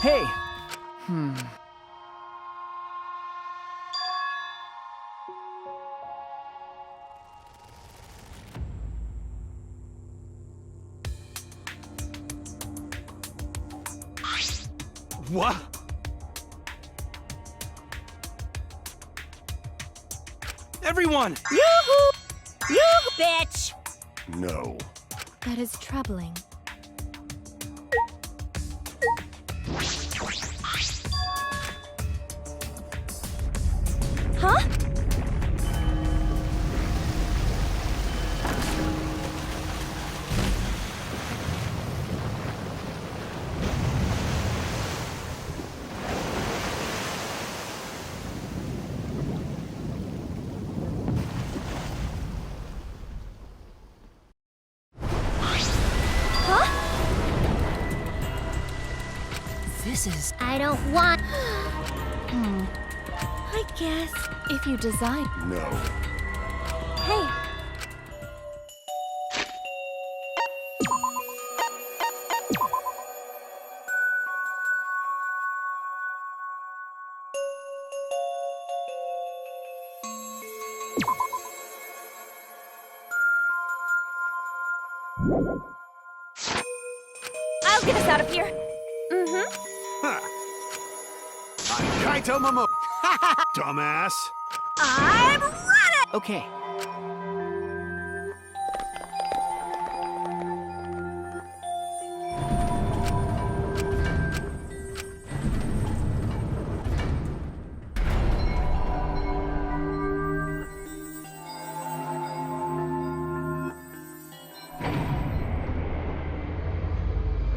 Hey! What? Everyone! Yoo-hoo! You bitch! No. That is troubling. Huh? This is... I don't want... I guess if you decide. No. Hey. I'll get us out of here. Huh. I'm Kaito Momo. Dumbass. I'm ready! Okay.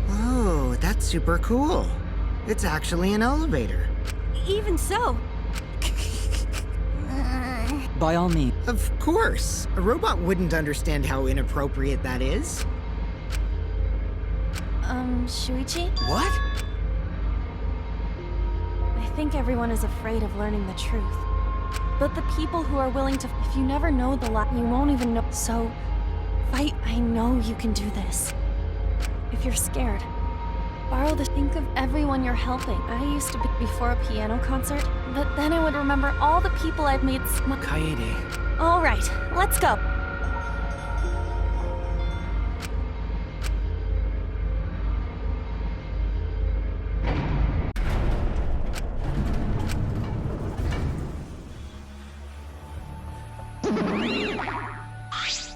Oh, that's super cool. It's actually an elevator. Even so. By all means. Of course. A robot wouldn't understand how inappropriate that is. Shuichi? What? I think everyone is afraid of learning the truth. But the people who are willing to... If you never know the lie, you won't even know. So, fight. I know you can do this. If you're scared, borrow the... Think of everyone you're helping. I used to be before a piano concert, but then I would remember all the people I've made smile. Kaede. All right, let's go.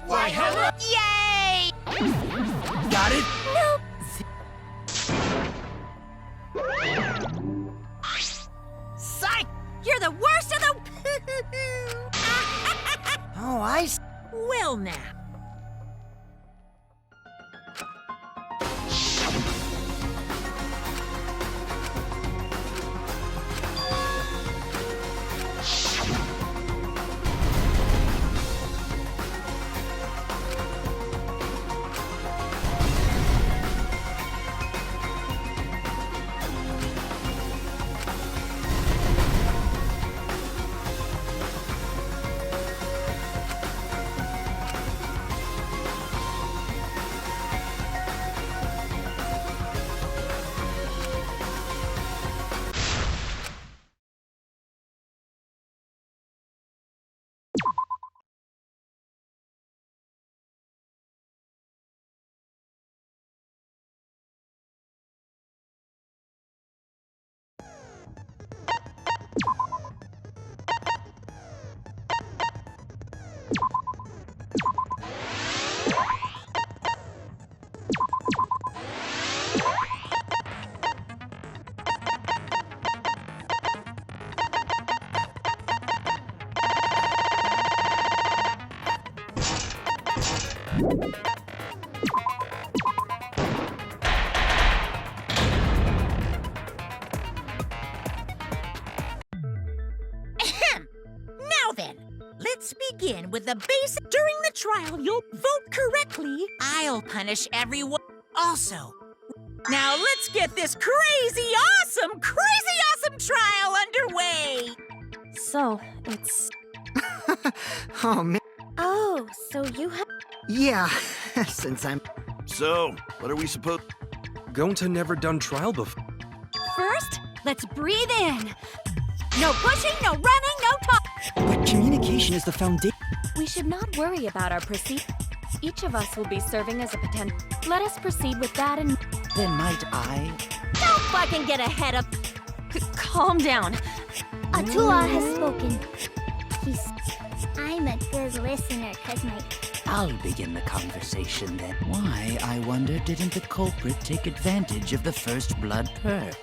Why, hello? Yay! Got it? No. Psych! You're the worst of the... Oh, I s- Well now. Now then, let's begin with the basic. During the trial, you'll vote correctly. I'll punish everyone also. Now let's get this crazy awesome trial underway. So, it's... Oh, man. Oh, so you have... Yeah, since I'm... So, what are we supposed... Gonta never done trial before. First, let's breathe in. No pushing, no running, no talk. But communication is the foundation. We should not worry about our proceed. Each of us will be serving as a potential. Let us proceed with that and Then might I? don't fucking get ahead of. Calm down. Atua has spoken. I'm a good listener, cause my... I'll begin the conversation then. Why, I wonder, didn't the culprit take advantage of the first blood perk?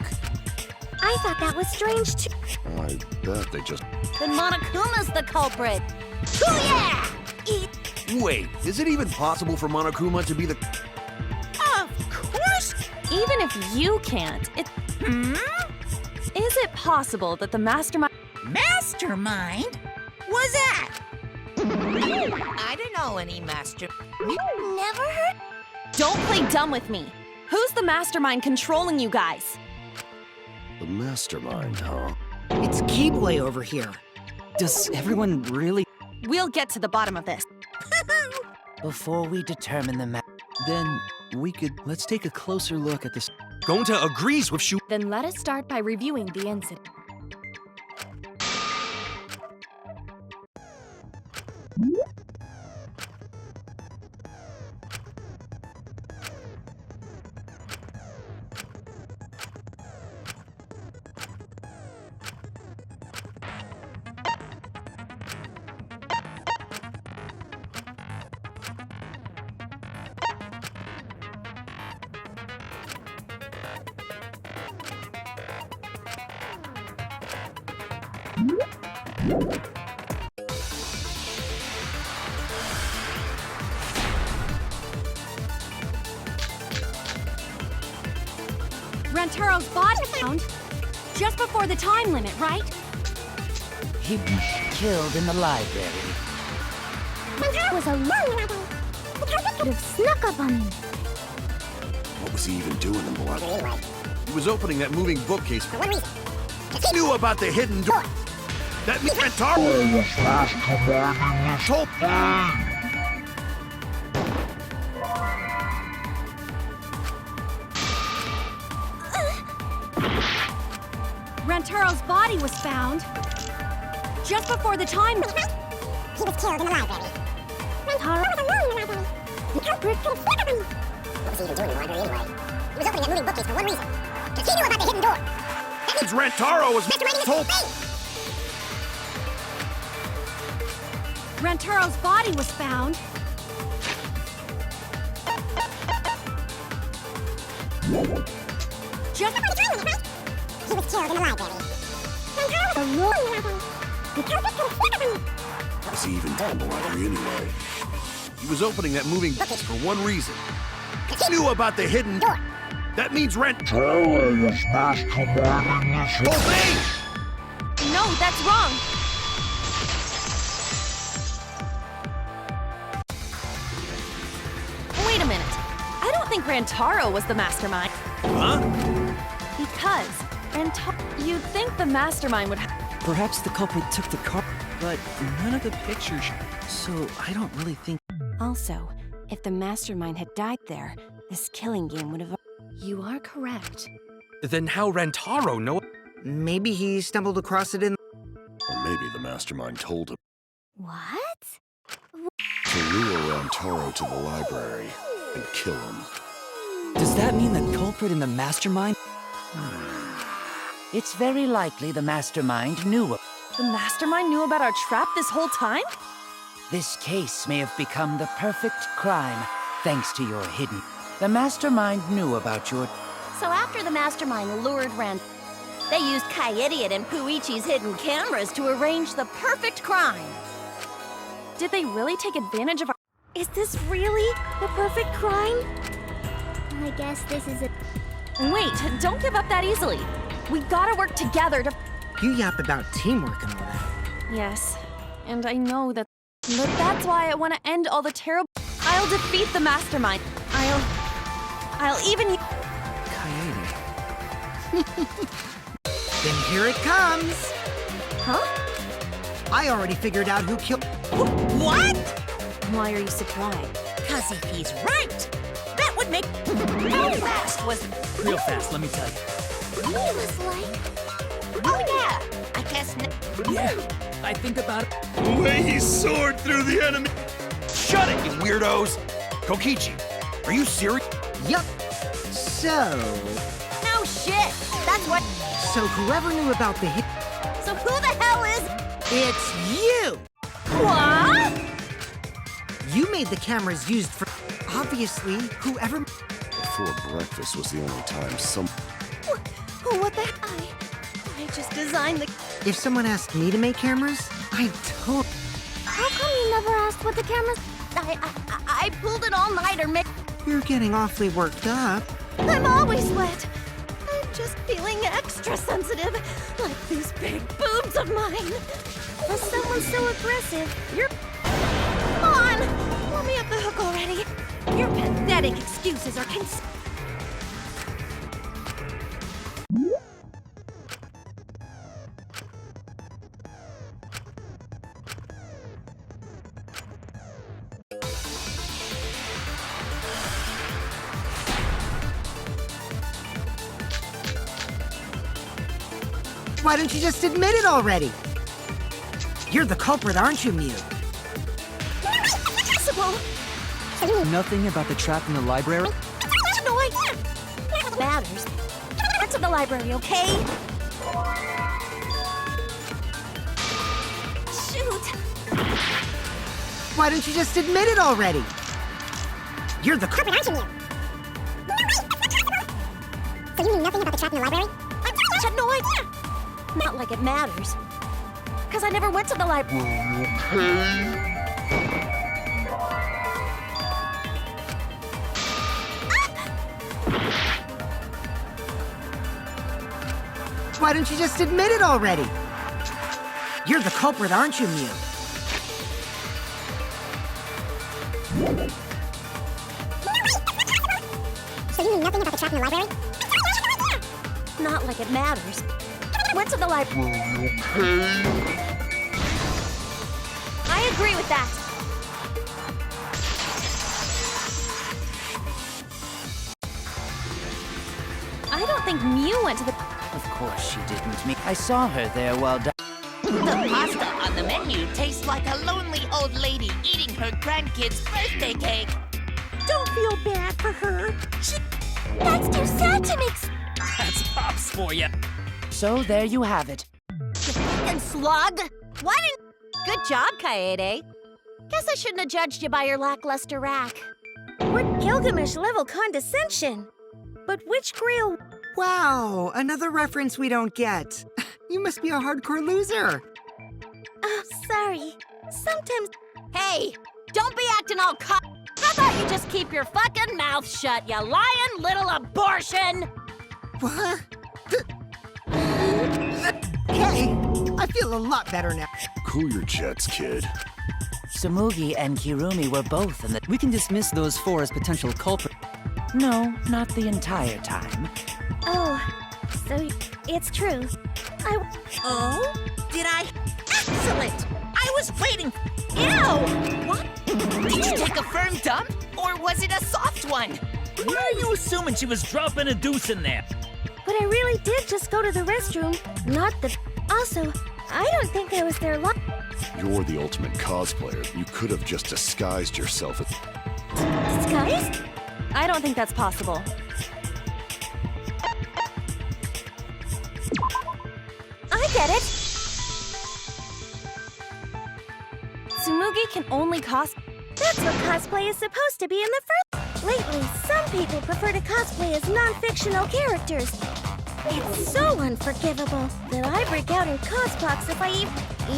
I thought that was strange too. I bet they just... Then Monokuma's the culprit. Booyah! Wait, is it even possible for Monokuma to be the... Of course. Even if you can't, Is it possible that the mastermind... Mastermind? Was that? I don't know any master. Never heard? Don't play dumb with me. Who's the mastermind controlling you guys? The mastermind, huh? It's Keyboy over here. Does everyone really? We'll get to the bottom of this. Before we determine the Then let's take a closer look at this. Gonta agrees with Shu... Then let us start by reviewing the incident. Rantaro's body found just before the time limit, right? He was killed in the library. Rantaro was alone when I could have snuck up on him. What was he even doing in the library? He was opening that moving bookcase for... He knew about the hidden door. That means Rantaro... Told... Rantaro's body was found just before the time limit. He was killed in the library. Rantaro was alone in the library. The culprit could have snuck up on him. What was he even doing in the library anyway? He was opening that moving bookcase for one reason. Because he knew about the hidden door. That means Rantaro was... masturbating told... this thing. Rantaro's body was found just Before the time limit, right? He was killed in the library. Rantaro was alone in the library. The culprit could have snuck up on him. What was he even doing in the library anyway? He was opening that moving bookcase for one reason. He knew about the hidden door. That means Rantaro was masterminding this whole thing! No, that's wrong. Wait a minute. I don't think Rantaro was the mastermind. Huh? Because you'd think the mastermind would have... Perhaps the culprit took the car, but none of the pictures. So I don't really think. Also, if the mastermind had died there, this killing game would have... You are correct. Then how Rantaro know? Maybe he stumbled across it in... Or maybe the mastermind told him What? to lure Rantaro to the library and kill him. Does that mean the culprit and the mastermind? It's very likely the mastermind knew. The mastermind knew about our trap this whole time? This case may have become the perfect crime, thanks to your hidden. The mastermind knew about your... So after the mastermind lured they used Kai-Idiot and Puichi's hidden cameras to arrange the perfect crime. Did they really take advantage of our... Is this really the perfect crime? I guess this is it. Wait, don't give up that easily. We gotta work together to... You yap about teamwork and all that. Yes, and I know that... But that's why I want to end all the terrible... I'll defeat the mastermind. I'll even... Then here it comes. Huh? I already figured out who killed... What? Why are you surprised? Cause if he's right, that would make... How fast was... Real fast, let me tell you. He was like... Oh yeah, I guess Yeah, I think about it. The way he soared through the enemy. Shut it, you weirdos! Kokichi, are you serious? Yup. So... No shit! That's what... So whoever knew about the hit... So who the hell is... It's you! What? You made the cameras used for... Obviously, whoever... Before breakfast was the only time some... What the... I just designed the... If someone asked me to make cameras, I'd totally... How come you never asked what the cameras... I pulled an all-nighter, Mick. You're getting awfully worked up. I'm always wet. I'm just feeling extra sensitive, like these big boobs of mine. For someone so aggressive, you're... Come on! Let me off the hook already. Your pathetic excuses are Why don't you just admit it already? You're the culprit, aren't you, Mew? Impossible! Nothing about the trap in the library? No idea! Matters. Went to the library, okay? Shoot! Why don't you just admit it already? You're the culprit, Aren't you, Mew? So you knew nothing about the trap in the library? I had no idea! Not like it matters. Because I never went to the library. Why don't you just admit it already? You're the culprit, aren't you, Mew? So you knew nothing about the trap in the library? Not like it matters. Went to the library. I agree with that. I don't think Mew went to the... Of course she didn't. I saw her there while The pasta on the menu tastes like a lonely old lady eating her grandkid's birthday cake. Don't feel bad for her. That's too sad to make... That's Pops for you. So there you have it. You fucking slug! Why didn't... Good job, Kaede. Guess I shouldn't have judged you by your lackluster rack. What Gilgamesh-level condescension? But which Grail... Wow, another reference we don't get. You must be a hardcore loser. Oh, sorry. Sometimes... Hey! Don't be acting all How about you just keep your fucking mouth shut, you lying little abortion? What? Hey, I feel a lot better now. Cool your jets, kid. Tsumugi and Kirumi were both in the... We can dismiss those four as potential culprits. No, not the entire time. Oh, so it's true. Oh? Did I? Excellent! I was waiting. Ew! What? Did you take a firm dump? Or was it a soft one? Why are you assuming she was dropping a deuce in there? But I really did just go to the restroom, not the... Also, I don't think I was there long... You're the ultimate cosplayer. You could have just disguised yourself as... Disguised? I don't think that's possible. I get it! Tsumugi can only That's what cosplay is supposed to be in the first... Lately, some people prefer to cosplay as non-fictional characters. It's so unforgivable that I break out in cospox if I even...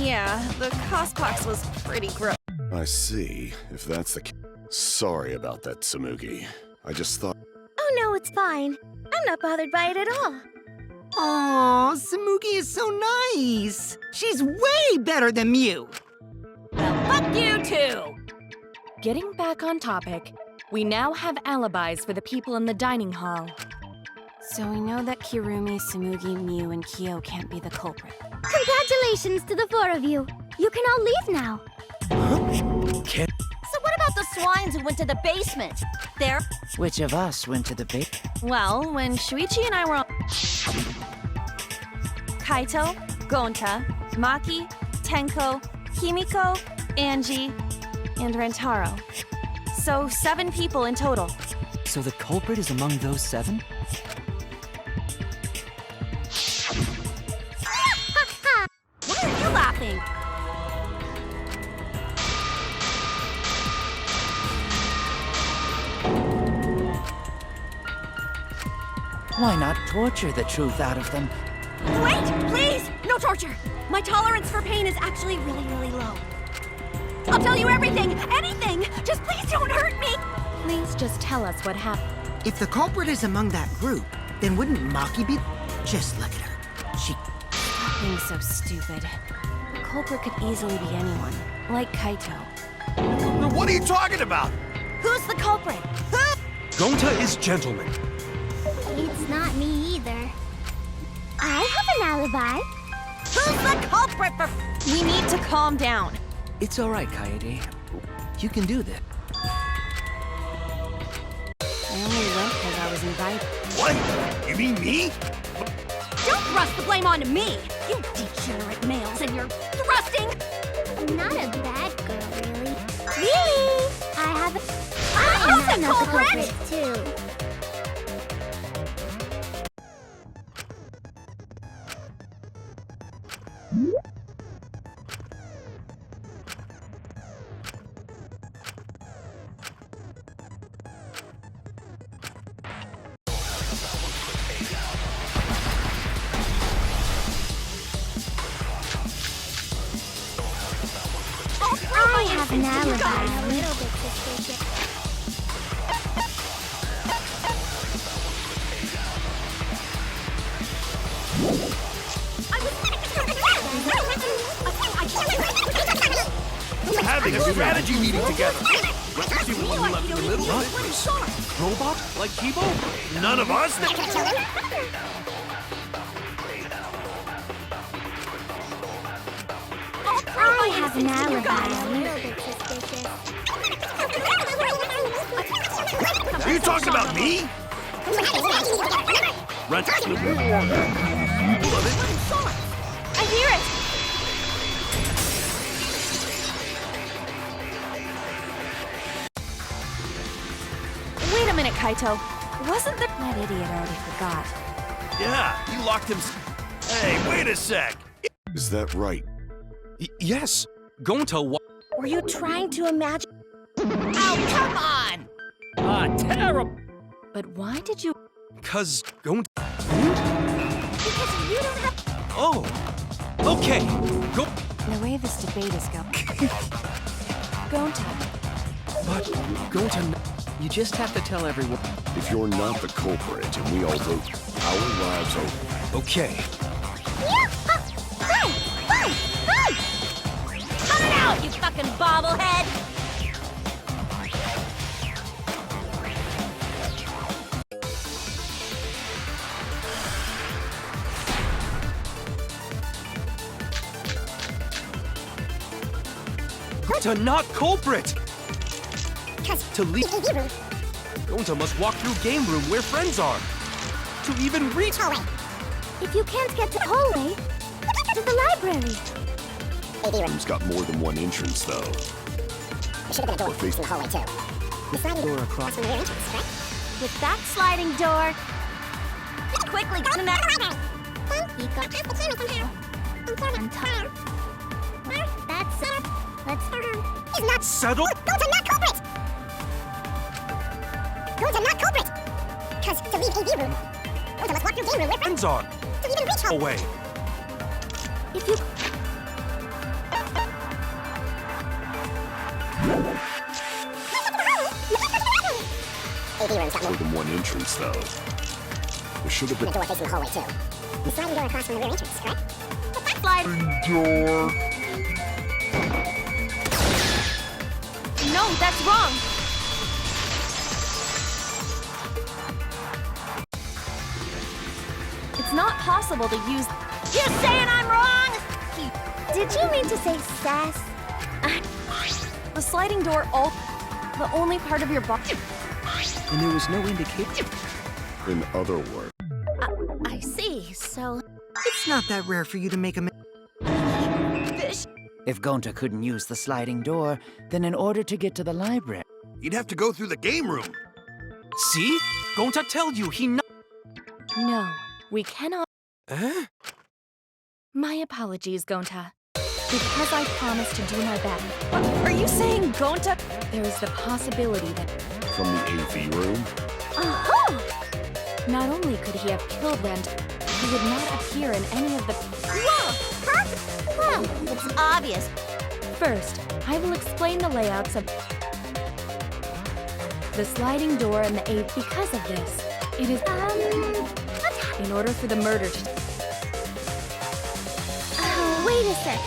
Yeah, the cospox was pretty gross. I see. If that's the case... Sorry about that, Tsumugi. I just thought... Oh no, it's fine. I'm not bothered by it at all. Aw, Tsumugi is so nice. She's way better than Mew. Well, fuck you too! Getting back on topic, we now have alibis for the people in the dining hall. So we know that Kirumi, Tsumugi, Mew, and Kyo can't be the culprit. Congratulations to the four of you. You can all leave now. Can So what about about the swines who went to the basement? There. Which of us went to the big? Well, when Shuichi and I were on... Kaito, Gonta, Maki, Tenko, Himiko, Angie, and Rentaro. So 7 people in total. So the culprit is among those 7? Why are you laughing? Why not torture the truth out of them? Wait, please! No torture! My tolerance for pain is actually really, really low. I'll tell you everything! Anything! Just please don't hurt me! Please just tell us what happened. If the culprit is among that group, then wouldn't Maki be? Just look at her. She... Stop being so stupid. The culprit could easily be anyone, like Kaito. What are you talking about? Who's the culprit? Gonta is gentleman. It's not me either. I have an alibi. Who's the culprit for... We need to calm down. It's alright, Kaede. You can do this. I only went because I was invited. What? You mean me? Don't thrust the blame onto me! You degenerate males and your thrusting! I'm not a bad girl, really. Really? I have a... I'm not the culprit! too. I have an alibi. A little bit suspicious. Having a strategy meeting together. Let's see what we left in the middle of it. Robot? Like Kibo? None of us? I have an alibi. A little bit suspicious. Are you talking about me? Run. I hear it! Wait a minute, Kaito. Wasn't there... That idiot already forgot. Yeah, you locked him. Hey, wait a sec. Is that right? Yes. Gonta Were you trying to imagine... Oh, come on! Ah, terrible. But why did you... Cause Gonta... Because you don't have... Oh. Okay. Go... The way this debate is going... Gonta. But Gonta... You just have to tell everyone. If you're not the culprit and we all vote, our lives over. Okay. Cut it out, you fucking bobblehead! Gonta not culprit! To leave... Hallway. Gonta must walk through game room where friends are. To even reach... If you can't get to the hallway, to the library. Room's got more than one entrance, though. There should have been a door in the hallway, too. The sliding Door across. from the rear entrance, right? With that sliding door... Quickly, go to that... You got the camera from here. I'm tired. That's it. Let's turn. He's not... Settle? Go to not culprit! Go to not culprit! Because to leave AV room, go to must walk through game room with friends Friends are... to even reach home. Away. If you... AV room's got More more. than one entrance, though. There should have The been... door facing the hallway, too. The sliding door across from the rear entrance, correct? But that Slide... No, that's wrong! It's not possible to use... You saying I'm wrong? Did you mean to say sass? The sliding door all... The only part of your body. And there was no indication. In other words, I see, so. It's not that rare for you to make a Fish. If Gonta couldn't use the sliding door, then in order to get to the library... You'd have to go through the game room. See? Gonta tell you, he not... No, we cannot. Eh? My apologies, Gonta. Because I promised to do my best. Are you saying Gonta? There is the possibility that from the AV room, not only could he have killed Rent, he would not appear in any of the... Whoa! Perfect! Well, it's obvious. First, I will explain the layouts of the sliding door and the AV. Because of this, it is... in order for the murder to... Oh, wait a sec.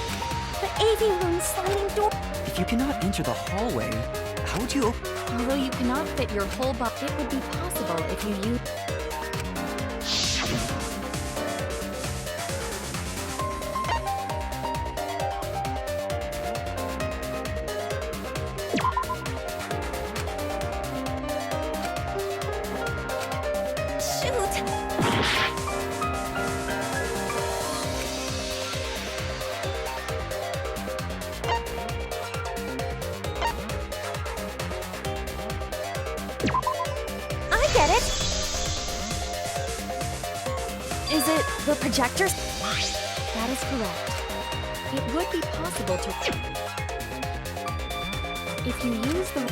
The AV room sliding door. If you cannot enter the hallway, how would you open? Although you cannot fit your whole body, it would be possible if you use... I get it. Is it the projectors? That is correct. It would be possible to... If you use the...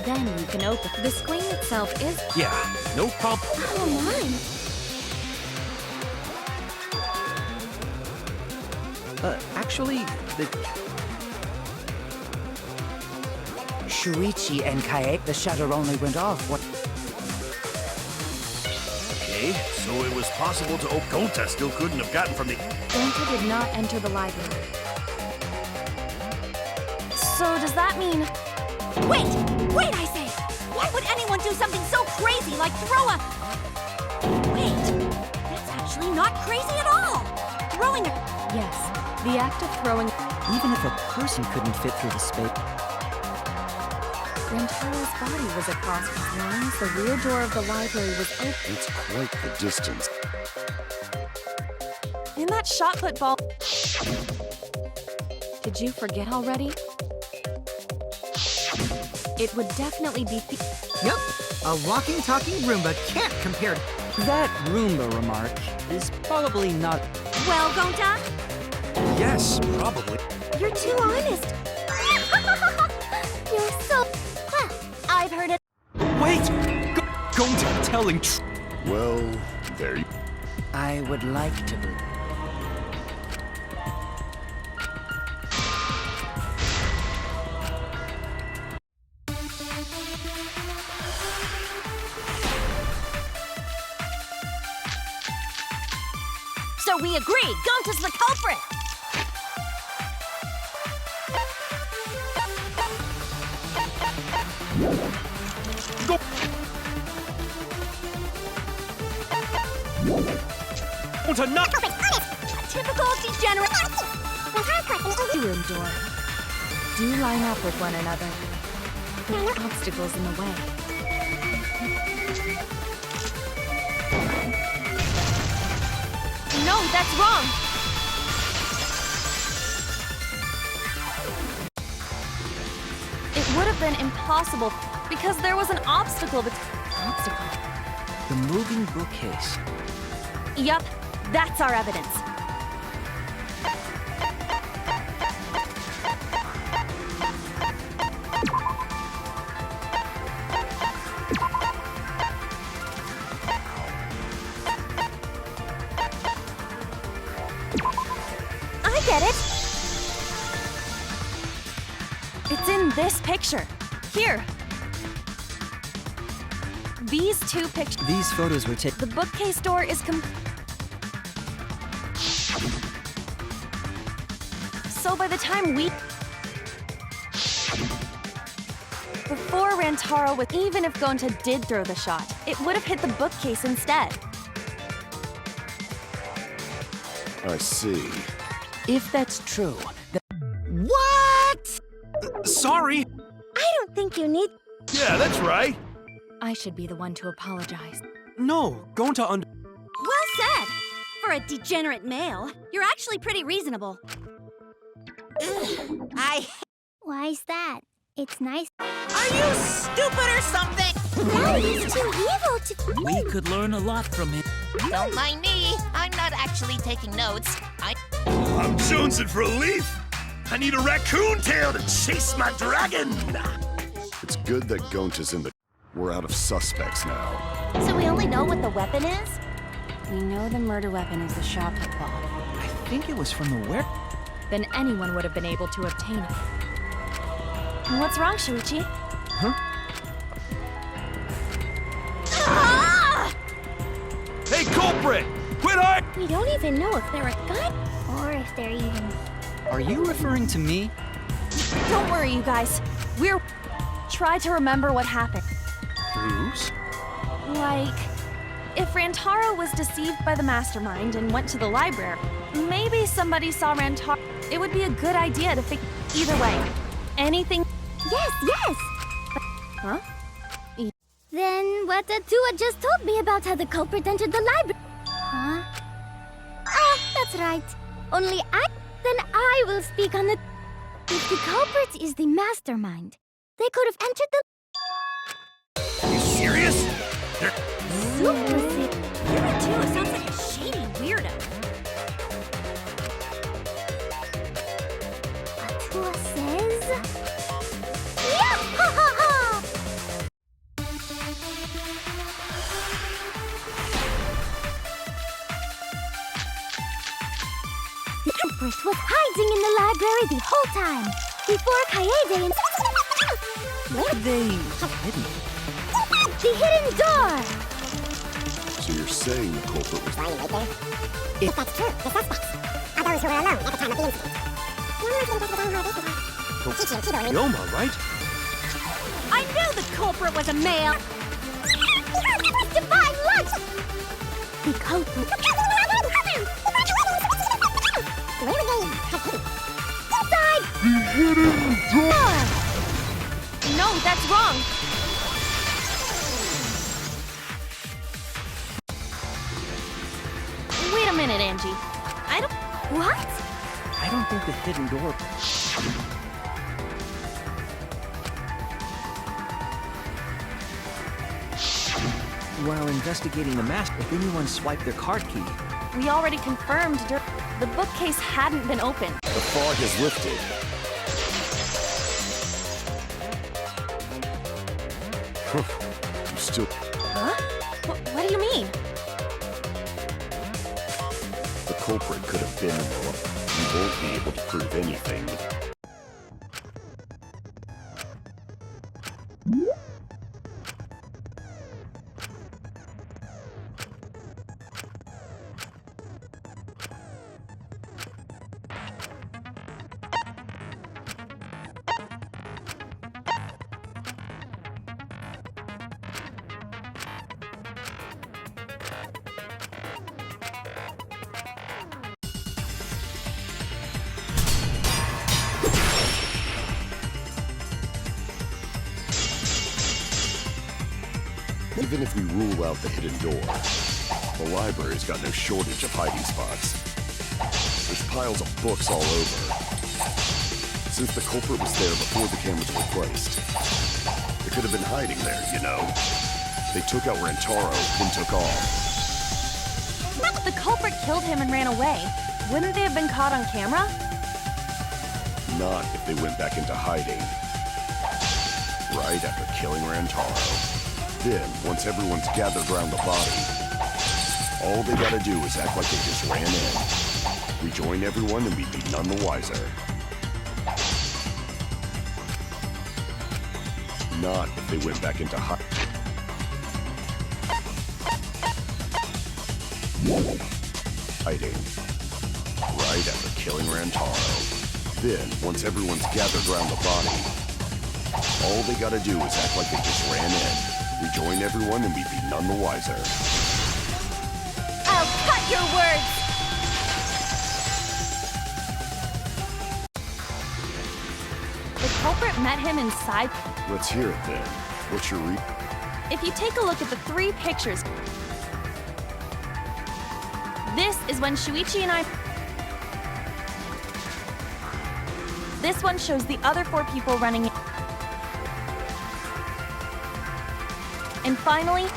Then you can open... The screen itself is... Yeah, no problem. Oh my. Actually, the... Shuichi and Kaek, the shutter only went off. What? Okay, so it was possible to open. Gonta still couldn't have gotten from the. Gonta did not enter the library. So does that mean... Wait! Wait, I say! Why would anyone do something so crazy like throw a... Wait! That's actually not crazy at all! Throwing a... Yes, the act of throwing... Even if a person couldn't fit through the space... Rentaro's body was across his lines. The rear door of the library was open. it's quite the distance. In that shot put ball... Did you forget already? It would definitely be... Yep, a walking, talking Roomba can't compare. That Roomba remark is probably not... Well, Gonta? Yes, probably. You're too honest. You're so... Well, I've heard it. Wait! Gonta telling Well, there you... I would like to believe... So we agree, Gonta's the culprit! Go! Gonta, not... A typical degenerate... room door. Do line up with one another. Put obstacles in the way. No, that's wrong. It would have been impossible because there was an obstacle Obstacle. The moving bookcase. Yup, that's our evidence. I get it. It's in this picture. Here. These two pictures. These photos were taken. The bookcase door is So by the time we... Before Rantaro with... Even if Gonta did throw the shot, it would have hit the bookcase instead. I see. If that's true, then... What? Sorry. I don't think you need. Yeah, that's right. I should be the one to apologize. No, going to Well said! For a degenerate male, you're actually pretty reasonable. Why's that? It's nice. Are you stupid or something? That is too evil to. We could learn a lot from him. Don't mind me. I'm not actually taking notes. I'm jonesing for a leaf. I need a raccoon tail to chase my dragon. It's good that Gon't is in the... We're out of suspects now. So we only know what the weapon is? We know the murder weapon is the shotgun ball. I think it was from the where. Then anyone would have been able to obtain it. What's wrong, Shuichi? Hey, culprit! Quit hiding! We don't even know if they're a gun or if they're even. Are you referring to me? Don't worry, you guys. We're. Try to remember what happened. Bruce? Like, if Rantaro was deceived by the mastermind and went to the library, maybe somebody saw Rantaro. It would be a good idea to fix. Either way, anything. Yes! Huh? Then what the Tua just told me about how the culprit entered the library. Huh? Oh, that's right. Only then I will speak on the. If the culprit is the mastermind, they could have entered the. You serious? They're... Super sick. You too sounds like a shady weirdo. Tua says. Yeah! Ha ha ha! The culprit was hiding in the library the whole time, before Kaede and... They hidden. The hidden door! So you're saying the culprit was... Lying right there? If that's true, the suspects are those who were alone at the time of the incident. Yoma, right? I knew the culprit was a male! Divine lunch! The culprit... Where were they? Inside! The hidden door! No, that's wrong. Wait a minute, Angie. I don't. What? I don't think the hidden door. While investigating the mask, if anyone swiped their card key. We already confirmed the bookcase hadn't been opened. The fog has lifted. You still... Huh? What do you mean? The culprit could have been in the room. You won't be able to prove anything. Even if we rule out the hidden door, the library's got no shortage of hiding spots. There's piles of books all over. Since the culprit was there before the cameras were placed, they could have been hiding there, you know? They took out Rantaro, then took off. The culprit killed him and ran away. Wouldn't they have been caught on camera? Not if they went back into hiding. Right after killing Rantaro. Then, once everyone's gathered around the body, all they gotta do is act like they just ran in. Rejoin everyone and we'd be none the wiser. Not if they went back into hiding. Right after killing Rantaro. Then, once everyone's gathered around the body, all they gotta do is act like they just ran in. Rejoin everyone and we'd be none the wiser. I'll cut your words! The culprit met him inside. Let's hear it then. What's your If you take a look at the 3 pictures, this is when Shuichi and I... This one shows the other 4 people running in. And finally,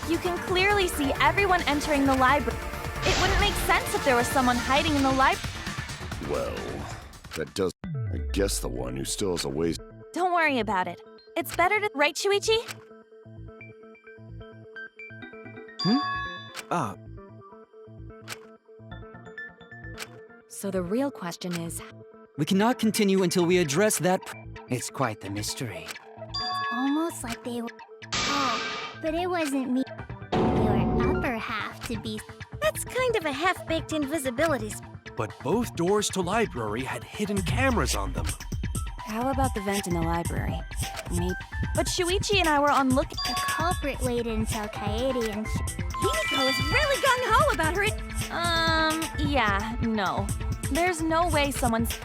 you can clearly see everyone entering the library. It wouldn't make sense if there was someone hiding in the library. Well, that does... I guess the one who still has a ways... Don't worry about it. It's better to... Right, Shuichi? So the real question is, We cannot continue until we address that. It's quite the mystery. Almost like they were. Oh, but it wasn't me. Your upper half to be. That's kind of a half-baked invisibility. But both doors to library had hidden cameras on them. How about the vent in the library? Maybe. But Shuichi and I were on look. The culprit waited until Kaede and Himiko is really gung-ho about her. Yeah, no. There's no way someone's...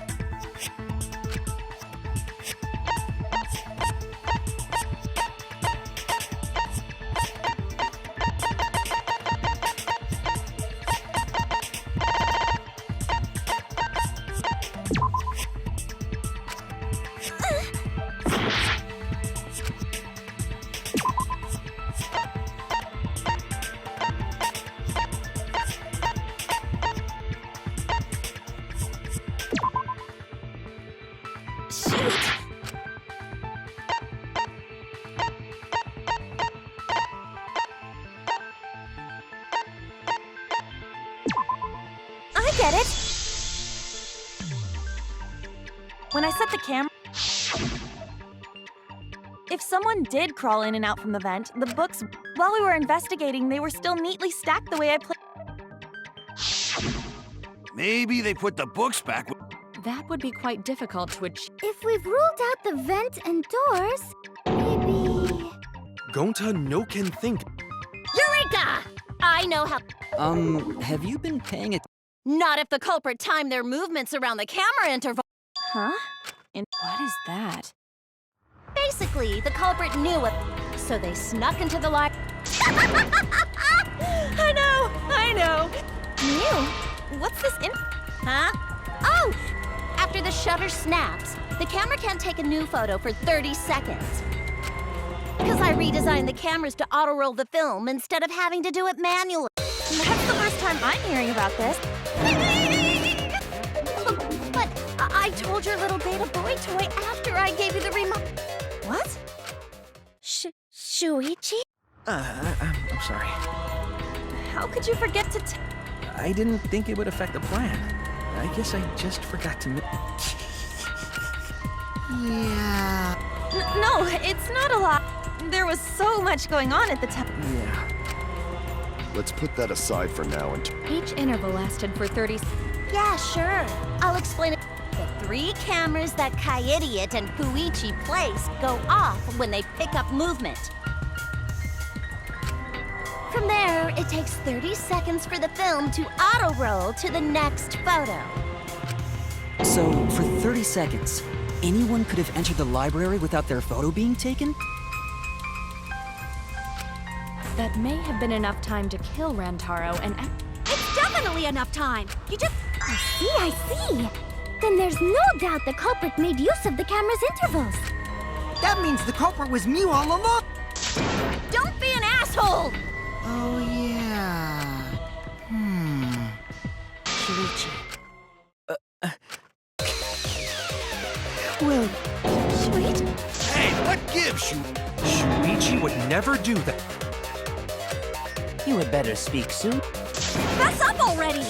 I get it! When I set the camera... If someone did crawl in and out from the vent, the books... While we were investigating, they were still neatly stacked the way I played. Maybe they put the books back. that would be quite difficult to achieve. If we've ruled out the vent and doors, maybe... Gonta no can think. Eureka! I know how... Have you been paying it? Not if the culprit timed their movements around the camera interval. Huh? And what is that? Basically, the culprit knew it, so they snuck into the library. I know! Mew, what's this in... Huh? Oh! After the shutter snaps, the camera can't take a new photo for 30 seconds. Because I redesigned the cameras to auto-roll the film instead of having to do it manually. That's the first time I'm hearing about this. But I told your little beta boy toy after I gave you the remote. What? Shuichi? I'm sorry. How could you forget to I didn't think it would affect the plan. I guess I just forgot to... Yeah. No, it's not a lot. There was so much going on at the time. Yeah. Let's put that aside for now and... Each interval lasted for 30 Yeah, sure. I'll explain it. The 3 cameras that Kaidiot and Puichi place go off when they pick up movement. From there, it takes 30 seconds for the film to auto-roll to the next photo. So, for 30 seconds, anyone could have entered the library without their photo being taken? That may have been enough time to kill Rantaro and... It's definitely enough time. You just... I see. Then there's no doubt the culprit made use of the camera's intervals. That means the culprit was Mew all along. Don't be an asshole! Oh, yeah. Shuichi. Well, Sweet. Hey, what gives you? Shuichi would never do that. You had better speak soon. Fess up already!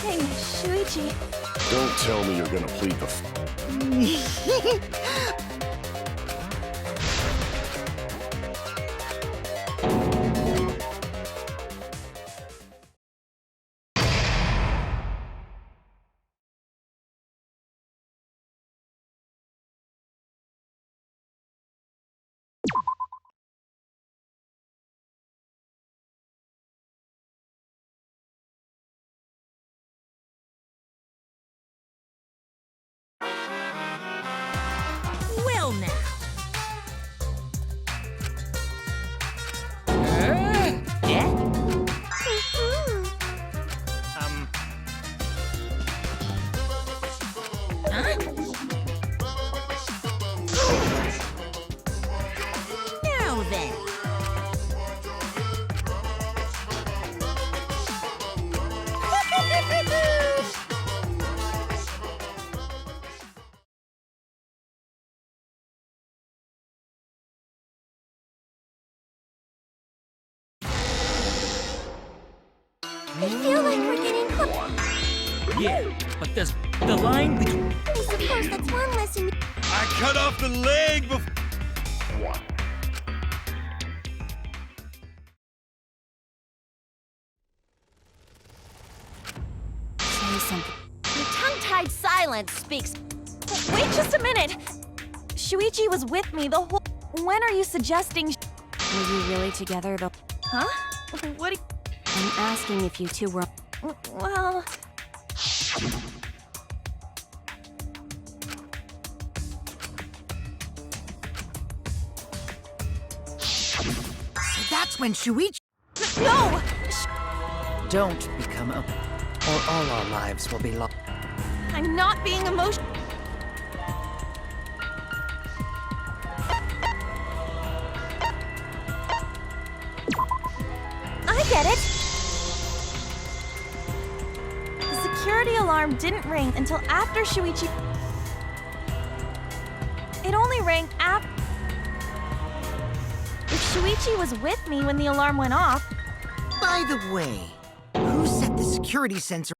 Hey, Shuichi. Don't tell me you're gonna plead the... Huh? Now then. I feel like we're getting close. Yeah, but there's the line between. I suppose that's one lesson. I cut off the leg before. Say something. Your tongue-tied silence speaks. Wait just a minute! Shuichi was with me the whole... When are you suggesting... Were you really together though? Huh? What I'm asking if you two were... Well... So that's when Shuichi... No! Don't become a... or all our lives will be lost. I'm not being emotional. I get it. The security alarm didn't ring until after Shuichi... It only rang after... If Shuichi was with me when the alarm went off... By the way, who set the security sensor?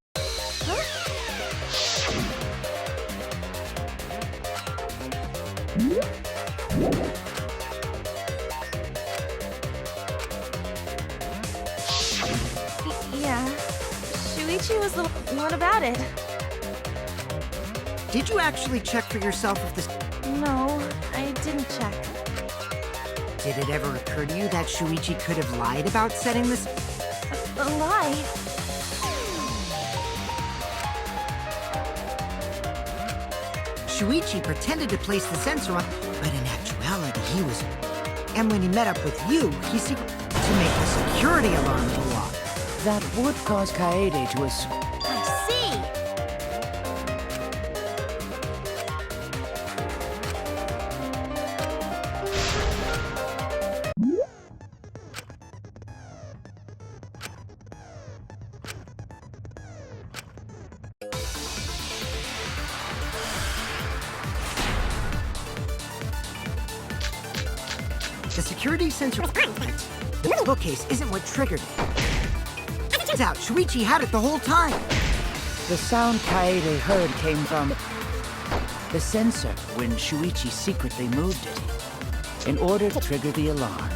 Yeah. Shuichi was the... What about it? Did you actually check for yourself if this... No, I didn't check. Did it ever occur to you that Shuichi could have lied about setting this... A lie? Shuichi pretended to place the sensor on, but in actuality he was... And when he met up with you, he secretly... to make the security alarm go off. That would cause Kaede to assume... I see! The security sensor was on, but the bookcase isn't what triggered it. Turns out Shuichi had it the whole time. The sound Kaede heard came from... the sensor when Shuichi secretly moved it, in order to trigger the alarm.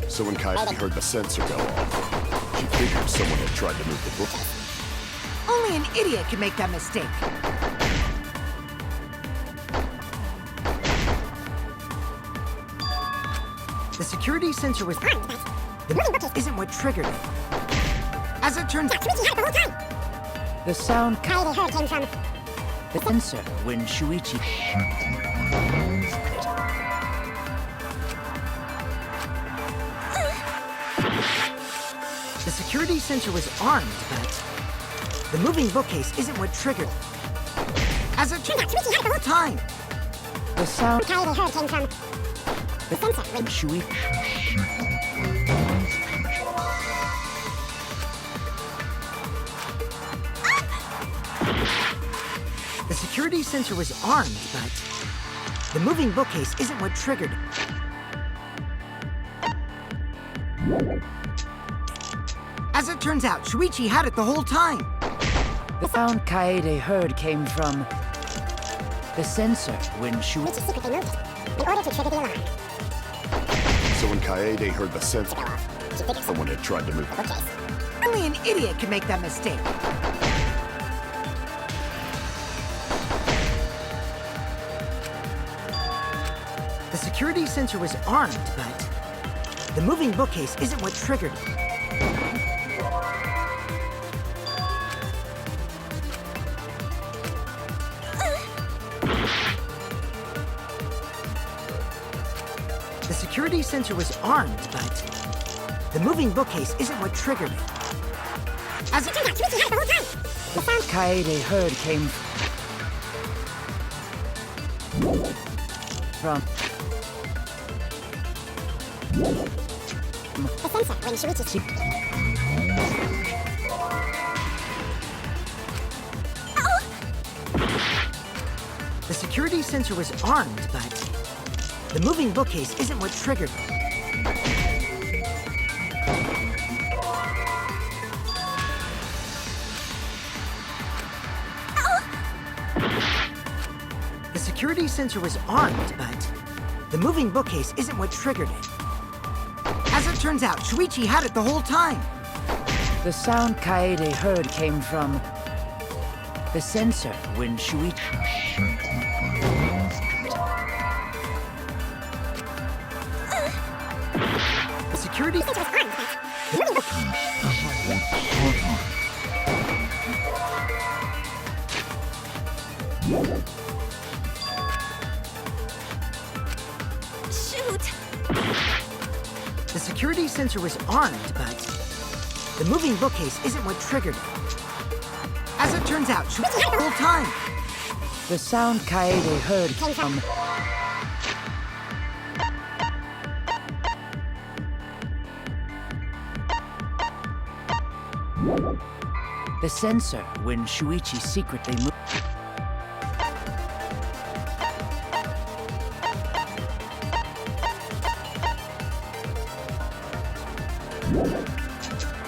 So when Kaede heard the sensor go off, she figured someone had tried to move the book. Only an idiot can make that mistake. The security sensor was on, but the bookcase isn't what triggered it. As it turns out, Shuichi had it the whole time. The sound Kaede heard came from... the sensor when Shuichi... The security sensor was armed, but the moving bookcase isn't what triggered it. As it turns out, Shuichi had it the whole time. The sound Kaede heard came from... the sensor when Shuichi... The security sensor was armed, but the moving bookcase isn't what triggered it. As it turns out, Shuichi had it the whole time. The sound Kaede heard came from... the sensor when Shuichi... secretly moved it, in order to trigger the alarm. So when Kaede heard the sensor go off, she figured someone had tried to move the bookcase. Only an idiot can make that mistake. The security sensor was armed, but the moving bookcase isn't what triggered it. The security sensor was armed, but the moving bookcase isn't what triggered it. As it turns out, Shuichi had it the whole time. The sound Kaede heard came from... From The sensor when Shuichi... The security sensor was armed, but the moving bookcase isn't what triggered it. The security sensor was armed, but the moving bookcase isn't what triggered it. As it turns out, Shuichi had it the whole time. the sound Kaede heard came from the sensor when Shuichi... The security... Shoot! The security sensor was armed, but the moving bookcase isn't what triggered it. As it turns out, Shuichi had it the whole time. The sound Kaede heard came from... the sensor when Shuichi secretly moved...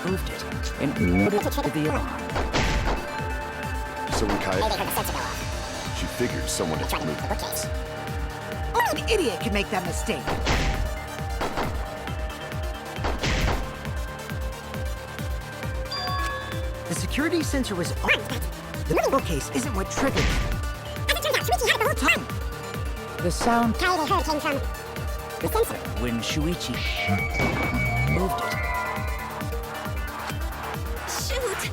moved it and put it to the alarm. So when Kaede... She figured someone had moved the bookcase. Only an idiot can make that mistake. The security sensor was armed. The bookcase isn't what triggered it. As it turns out, Shuichi had it the whole time. The sound Kaede heard came from the sensor when Shuichi moved it. Shoot!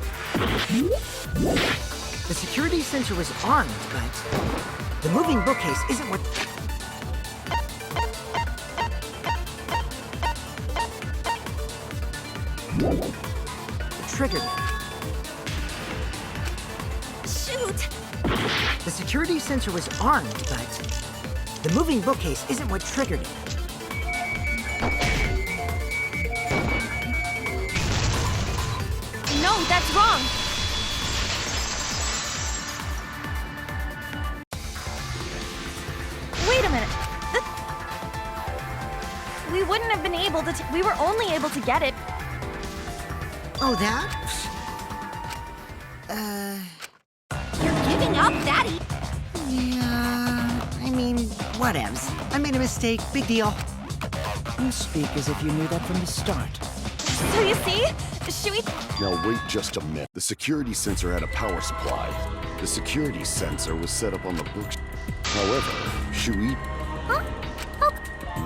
The security sensor was armed, but the moving bookcase isn't what... triggered it. Shoot! The security sensor was armed, but the moving bookcase isn't what triggered it. No, that's wrong! Wait a minute. We wouldn't have been able to... we were only able to get it. Oh, that? You're giving up, Daddy! Yeah... I mean, whatevs. I made a mistake. Big deal. You speak as if you knew that from the start. So you see? Now wait just a minute. The security sensor had a power supply. The security sensor was set up on the book. However, Shuichi...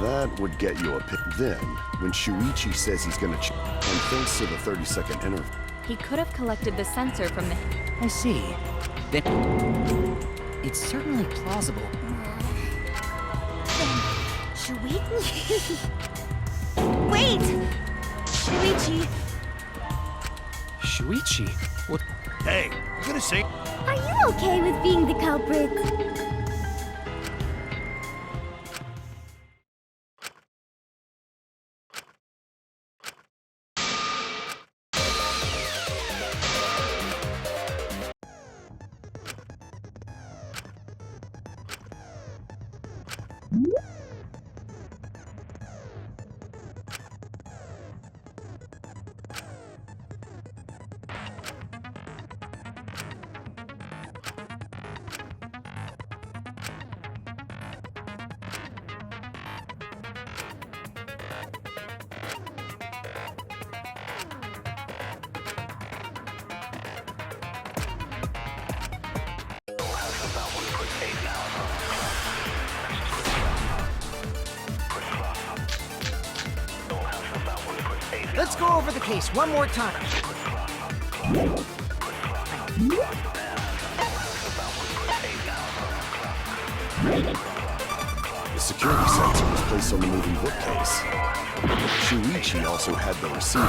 That would get you a pick. Then, when Shuichi says he's gonna and thanks to the 30-second interval... He could have collected the sensor from the... I see. Then It's certainly plausible. Shuichi? Wait! Shuichi! Shuichi? What? Hey, I'm gonna say... Are you okay with being the culprit? Let's go over the case one more time. The security sensor was placed on the moving bookcase. Shuichi also had the receiver.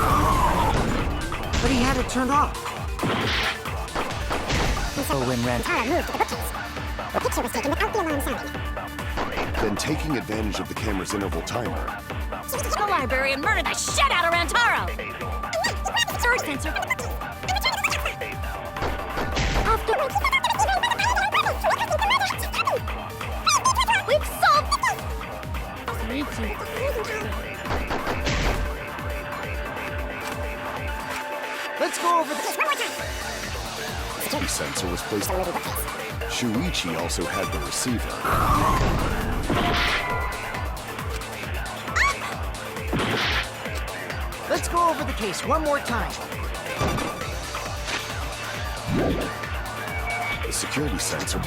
But he had it turned off. when ran... The picture was taken without the alarm sounding. Then taking advantage of the camera's interval timer, The library and murder the shit out of Rantaro! Third sensor. Afterwards, we've solved Let's go over the... the sensor was placed. Shuichi also had the receiver. Let's go over the case one more time. The security sensor.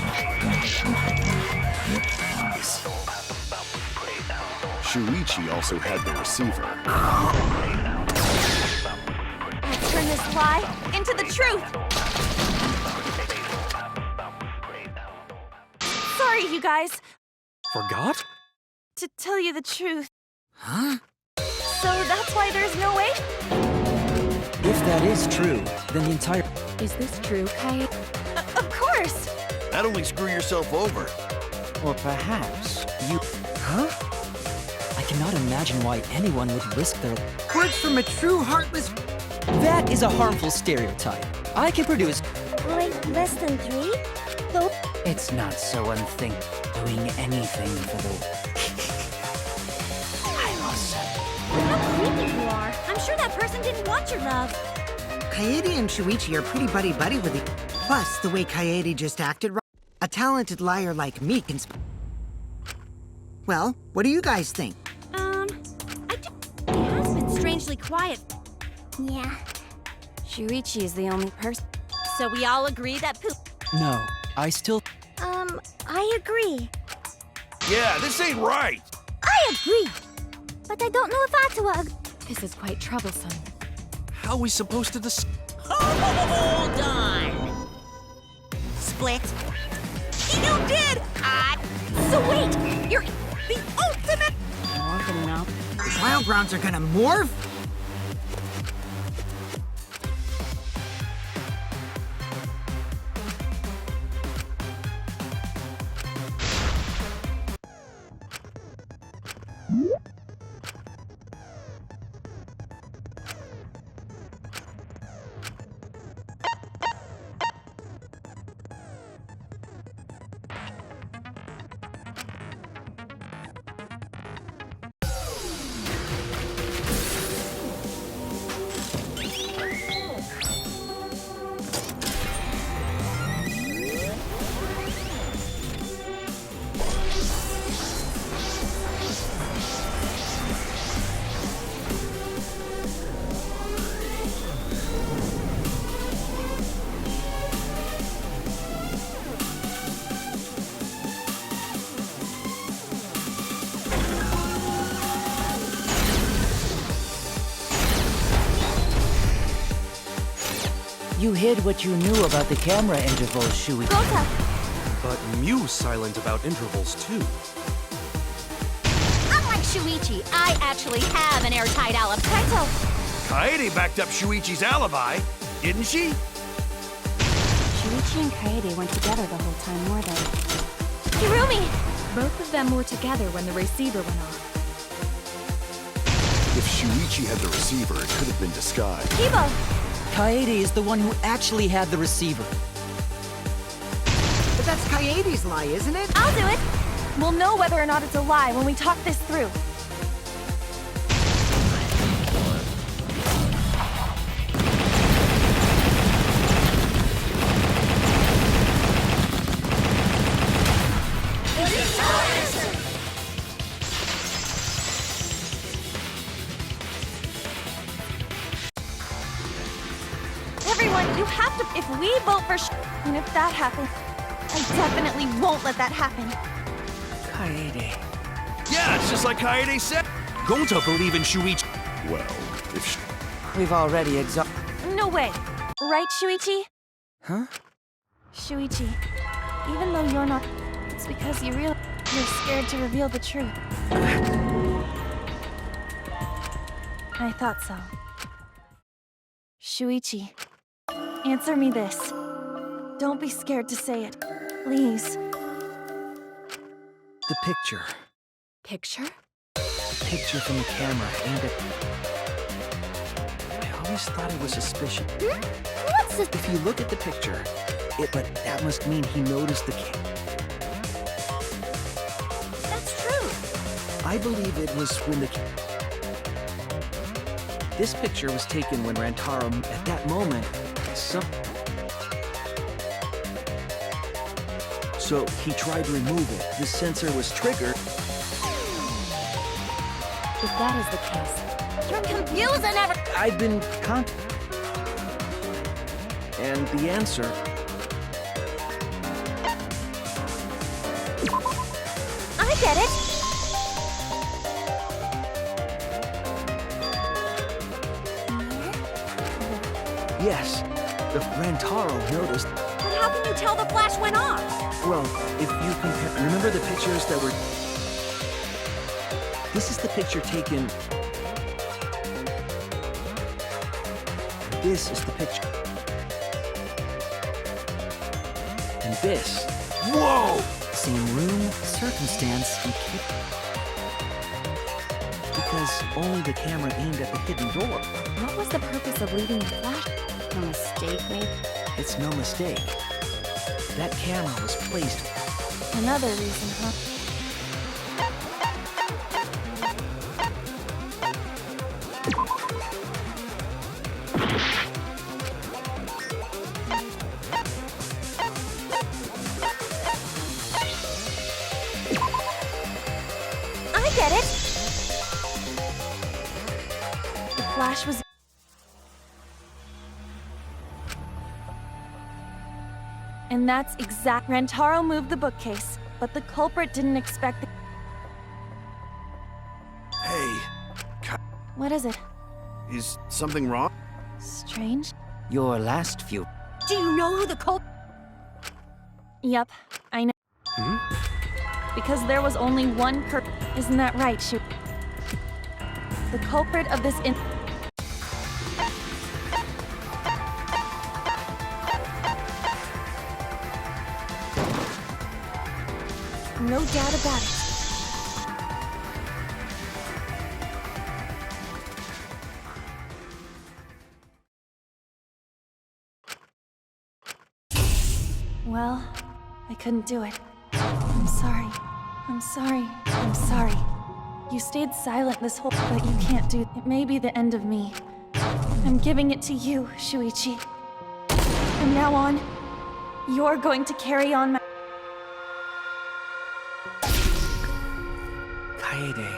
Shuichi also had the receiver. Let's turn this lie into the truth. Sorry, you guys. Forgot? To tell you the truth. Huh? So that's why there's no way? If that is true, then the entire... Is this true, Kai? Of course! That'd only screw yourself over. Or perhaps you... Huh? I cannot imagine why anyone would risk their... Words from a true heartless... That is a harmful stereotype. I can produce... Wait, less than 3? So, It's not so unthinkable doing anything for the... how creepy you are. I'm sure that person didn't want your love. Kaede and Shuichi are pretty buddy-buddy with each other. Plus, the way Kaede just acted, a talented liar like me can... Well, what do you guys think? I do... He has been strangely quiet. Yeah. Shuichi is the only person. So we all agree that poop. No, I still... I agree. Yeah, this ain't right. I agree. But I don't know if Atua agrees. This is quite troublesome. How are we supposed to Hold on! Split. You did! So wait! You're the ultimate... Working now. The trial grounds are gonna morph? You hid what you knew about the camera intervals, Shuichi. Gota! But Mew's silent about intervals, too. Unlike Shuichi, I actually have an airtight alibi. Kaito! Kaede backed up Shuichi's alibi, didn't she? Shuichi and Kaede weren't together the whole time, were they? Hirumi! Both of them were together when the receiver went off. If Shuichi had the receiver, it could have been disguised. Kibo! Kaede is the one who actually had the receiver. But that's Kaede's lie, isn't it? I'll do it! We'll know whether or not it's a lie when we talk this through. Everyone, you have to... If we vote for and if that happens, I definitely won't let that happen. Kaede. Yeah, it's just like Kaede said. Gota believe in Shuichi. Well, if We've already exhausted... No way. Right, Shuichi? Huh? Shuichi, even though you're not... It's because you're scared to reveal the truth. I thought so. Shuichi, answer me this. Don't be scared to say it. Please. The picture. Picture? The picture from the camera aimed at... I always thought it was suspicious. What's this? If you look at the picture, but that must mean he noticed the That's true. I believe it was when the... This picture was taken when Rantaro, at that moment, So he tried to remove it. The sensor was triggered. If that is the case, You're confusing everything. I've been And the answer... I get it. Yes, the Rantaro noticed. But how can you tell the flash went off? Well, if you compare... Remember the pictures that were... This is the picture taken... This is the picture. And this... Whoa! Same room, circumstance, and because only the camera aimed at the hidden door. what was the purpose of leaving the flash? A mistake, maybe. It's no mistake. That camera was placed... Another reason, huh? I get it. The flash was... And that's exact. Rantaro moved the bookcase, but the culprit didn't expect the... Hey, What is it? is something wrong? Strange? Your last few... Do you know who the culprit? Yep, I know. Because there was only one Isn't that right, Shu? The culprit of this No doubt about it. Well, I couldn't do it. I'm sorry. I'm sorry. I'm sorry. You stayed silent this whole... But you can't do... It may be the end of me. I'm giving it to you, Shuichi. From now on, you're going to carry on my... Kaede.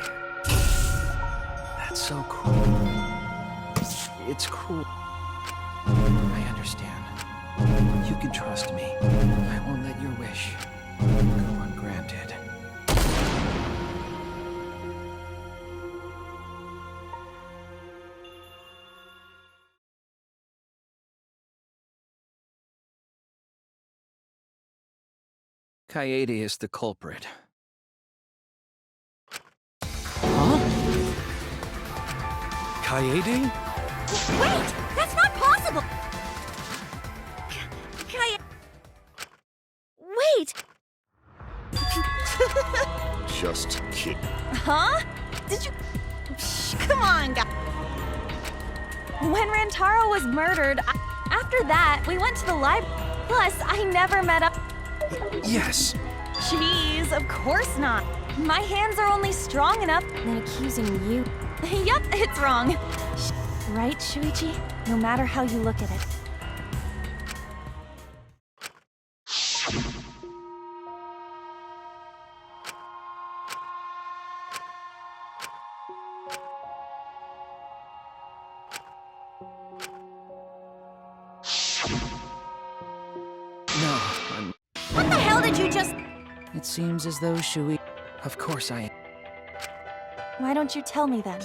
That's so cruel. It's cruel. I understand. You can trust me. I won't let your wish go ungranted. Kaede is the culprit. Huh? Kaede? Wait, that's not possible. Wait. Just kidding. Huh? Did you... Shh, come on, guys. When Rantaro was murdered, after that, we went to the library. Plus, I never met up... Yes. Jeez, of course not. My hands are only strong enough... Than accusing you. Yup, it's wrong. Right, Shuichi? No matter how you look at it. No, I'm... What the hell did you just... It seems as though Shui... Of course I am. Why don't you tell me then?